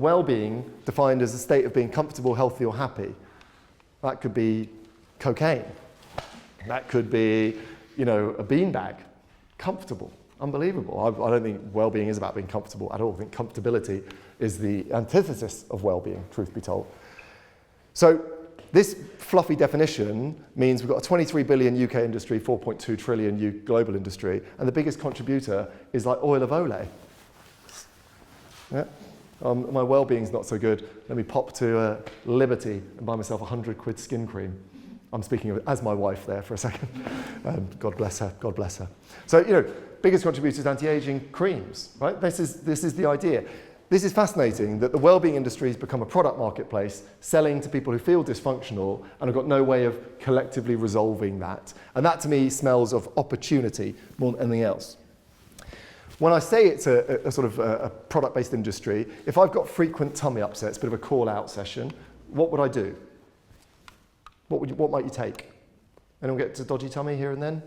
well-being defined as a state of being comfortable, healthy, or happy. That could be cocaine. That could be, a beanbag. Comfortable, unbelievable. I don't think well-being is about being comfortable at all. I think comfortability is the antithesis of well-being, truth be told. So this fluffy definition means we've got a 23 billion UK industry, 4.2 trillion global industry, and the biggest contributor is like oil of Olay. Yeah. My well-being's not so good. Let me pop to Liberty and buy myself £100 skin cream. I'm speaking of as my wife there for a second. God bless her, God bless her. So, biggest contributor is anti-aging creams, right? This is the idea. This is fascinating that the well-being industry has become a product marketplace selling to people who feel dysfunctional and have got no way of collectively resolving that. And that to me smells of opportunity more than anything else. When I say it's a sort of a product-based industry, if I've got frequent tummy upsets, a bit of a call-out session, what would I do? What might you take? Anyone get a dodgy tummy here and then?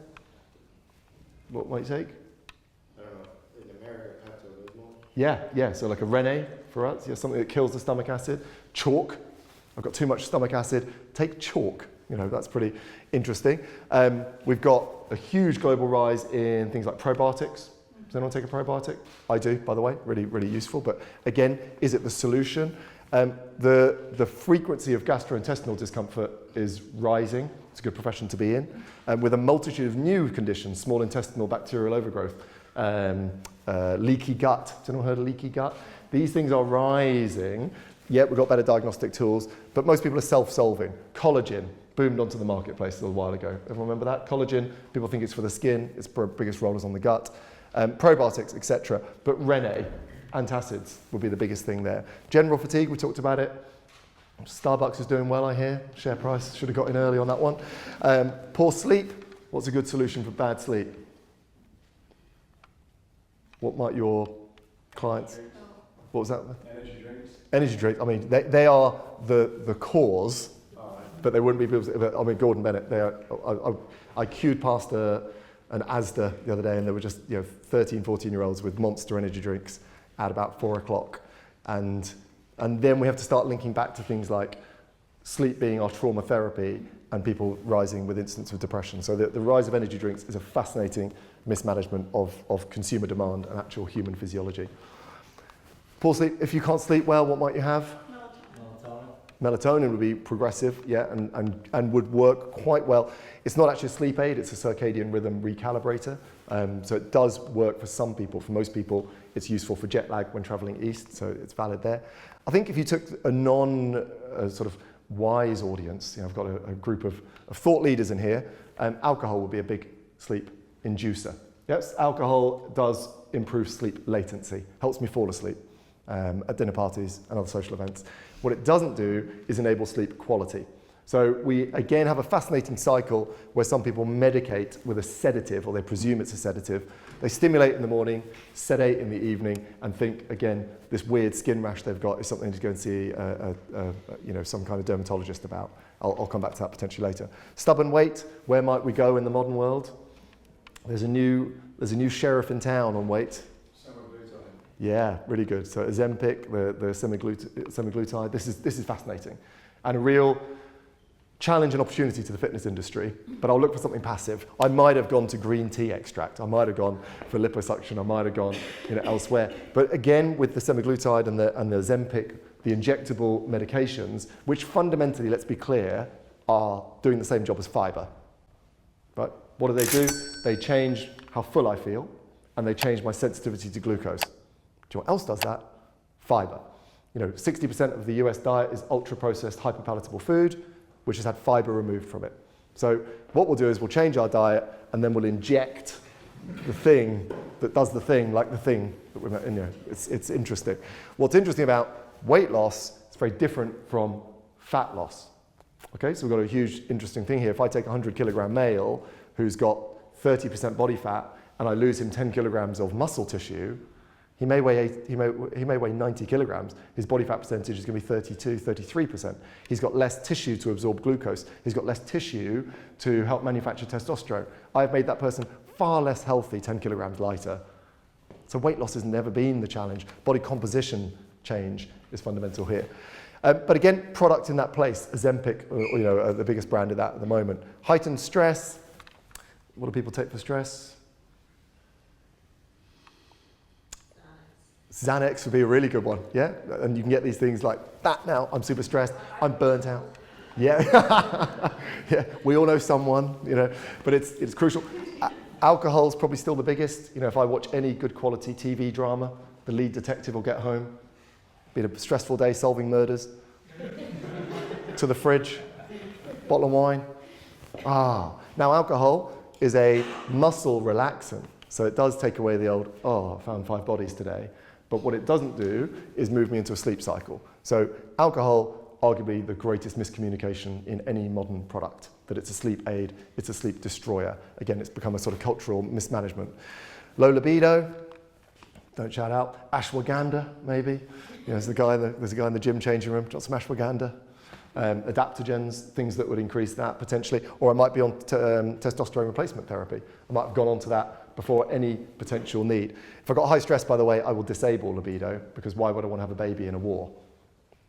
What might you take? I don't know. In America, Pepto-Bismol. Yeah. So like a Rene for us, something that kills the stomach acid. Chalk. I've got too much stomach acid. Take chalk. That's pretty interesting. We've got a huge global rise in things like probiotics. Does anyone take a probiotic? I do, by the way. Really, really useful. But again, is it the solution? The frequency of gastrointestinal discomfort is rising. It's a good profession to be in. With a multitude of new conditions, small intestinal bacterial overgrowth, leaky gut. Has anyone heard of leaky gut? These things are rising. Yet we've got better diagnostic tools, but most people are self-solving. Collagen boomed onto the marketplace a little while ago. Everyone remember that? Collagen, people think it's for the skin. Its biggest role is on the gut. Probiotics, etc. But Rene, antacids would be the biggest thing there. General fatigue, we talked about it. Starbucks is doing well, I hear. Share price, should have got in early on that one. Poor sleep, what's a good solution for bad sleep? What might your clients... What was that? Energy drinks. Energy drinks, I mean, they are the cause, but they wouldn't be people... Gordon Bennett, I queued past an Asda the other day, and there were just 13, 14-year-olds with Monster energy drinks at about 4 o'clock. And then we have to start linking back to things like sleep being our trauma therapy and people rising with incidents of depression. So the rise of energy drinks is a fascinating mismanagement of consumer demand and actual human physiology. Poor sleep, if you can't sleep well, what might you have? Melatonin would be progressive, and would work quite well. It's not actually a sleep aid, it's a circadian rhythm recalibrator. So it does work for some people. For most people, it's useful for jet lag when traveling east, so it's valid there. I think if you took a sort of wise audience, I've got a group of thought leaders in here, alcohol would be a big sleep inducer. Yes, alcohol does improve sleep latency, helps me fall asleep at dinner parties and other social events. What it doesn't do is enable sleep quality. So we, again, have a fascinating cycle where some people medicate with a sedative, or they presume it's a sedative. They stimulate in the morning, sedate in the evening, and think, again, this weird skin rash they've got is something to go and see some kind of dermatologist about. I'll come back to that potentially later. Stubborn weight, where might we go in the modern world? There's a new sheriff in town on weight. Yeah, really good. So Ozempic, the semaglutide, this is fascinating. And a real challenge and opportunity to the fitness industry, but I'll look for something passive. I might have gone to green tea extract. I might have gone for liposuction. I might have gone elsewhere. But again, with the semaglutide and the Ozempic, the injectable medications, which fundamentally, let's be clear, are doing the same job as fiber. Right? What do? They change how full I feel, and they change my sensitivity to glucose. Do you know what else does that? Fiber. 60% of the US diet is ultra-processed, hyperpalatable food, which has had fiber removed from it. So what we'll do is we'll change our diet, and then we'll inject the thing that does the thing like the thing that we're in. It's interesting. What's interesting about weight loss, it's very different from fat loss. Okay, so we've got a huge interesting thing here. If I take a 100-kilogram male who's got 30% body fat, and I lose him 10 kilograms of muscle tissue, he may weigh 90 kilograms. His body fat percentage is going to be 32, 33%. He's got less tissue to absorb glucose. He's got less tissue to help manufacture testosterone. I've made that person far less healthy, 10 kilograms lighter. So weight loss has never been the challenge. Body composition change is fundamental here. But again, product in that place, Ozempic, are the biggest brand of that at the moment. Heightened stress. What do people take for stress? Xanax would be a really good one, yeah? And you can get these things like that now. I'm super stressed. I'm burnt out. Yeah, yeah. We all know someone, but it's crucial. Alcohol's probably still the biggest. If I watch any good quality TV drama, the lead detective will get home. Been a stressful day solving murders. To the fridge, bottle of wine. Now alcohol is a muscle relaxant, so it does take away the old, I found 5 bodies today. But what it doesn't do is move me into a sleep cycle. So alcohol, arguably the greatest miscommunication in any modern product, that it's a sleep aid, it's a sleep destroyer. Again, it's become a sort of cultural mismanagement. Low libido, don't shout out. Ashwagandha, maybe. There's a guy in the gym changing room, got some ashwagandha. Adaptogens, things that would increase that potentially. Or I might be on testosterone replacement therapy. I might have gone on to that before any potential need. If I've got high stress, by the way, I will disable libido, because why would I want to have a baby in a war?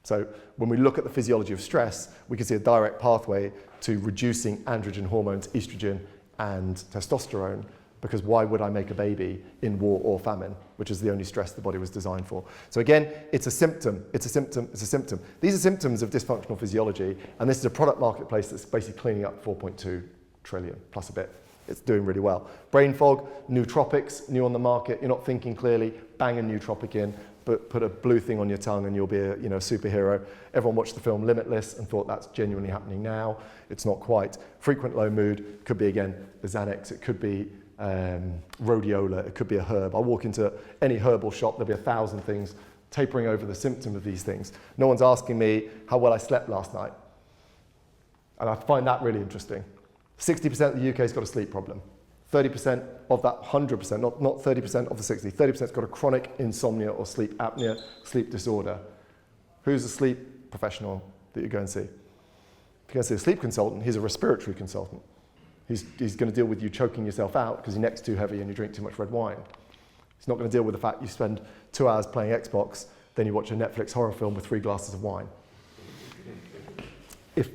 So when we look at the physiology of stress, we can see a direct pathway to reducing androgen hormones, estrogen and testosterone, because why would I make a baby in war or famine, which is the only stress the body was designed for? So again, it's a symptom, it's a symptom, it's a symptom. These are symptoms of dysfunctional physiology, and this is a product marketplace that's basically cleaning up 4.2 trillion plus a bit. It's doing really well. Brain fog, nootropics, new on the market. You're not thinking clearly, bang a nootropic in, but put a blue thing on your tongue and you'll be a superhero. Everyone watched the film Limitless and thought that's genuinely happening now. It's not quite. Frequent low mood could be, again, the Xanax. It could be rhodiola. It could be a herb. I'll walk into any herbal shop, there'll be 1,000 things tapering over the symptom of these things. No one's asking me how well I slept last night. And I find that really interesting. 60% of the UK's got a sleep problem. 30% of that 100%, not 30% of the 60, 30%'s got a chronic insomnia or sleep apnea, sleep disorder. Who's a sleep professional that you go and see? If you go and see a sleep consultant, he's a respiratory consultant. He's going to deal with you choking yourself out because your neck's too heavy and you drink too much red wine. He's not going to deal with the fact you spend 2 hours playing Xbox, then you watch a Netflix horror film with 3 glasses of wine.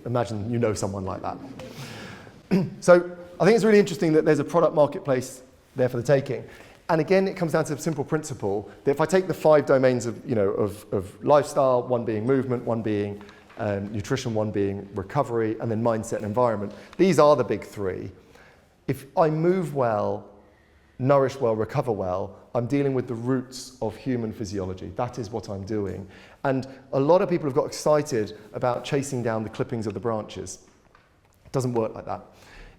Imagine you know someone like that. So I think it's really interesting that there's a product marketplace there for the taking. And again, it comes down to a simple principle that if I take the 5 domains of lifestyle, one being movement, one being nutrition, one being recovery, and then mindset and environment, these are the big 3. If I move well, nourish well, recover well, I'm dealing with the roots of human physiology. That is what I'm doing. And a lot of people have got excited about chasing down the clippings of the branches. It doesn't work like that.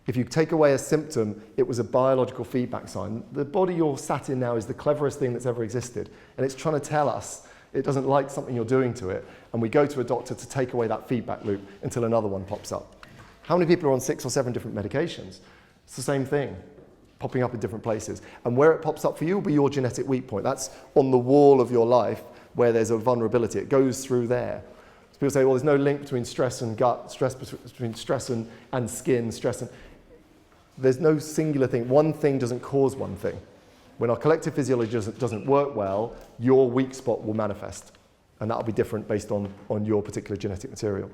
If you take away a symptom, it was a biological feedback sign. The body you're sat in now is the cleverest thing that's ever existed. And it's trying to tell us it doesn't like something you're doing to it. And we go to a doctor to take away that feedback loop until another one pops up. How many people are on 6 or 7 different medications? It's the same thing, popping up in different places. And where it pops up for you will be your genetic weak point. That's on the wall of your life where there's a vulnerability. It goes through there. So people say, well, there's no link between stress and gut, stress between stress and skin, stress and... There's no singular thing. One thing doesn't cause one thing. When our collective physiology doesn't work well, your weak spot will manifest. And that'll be different based on your particular genetic material.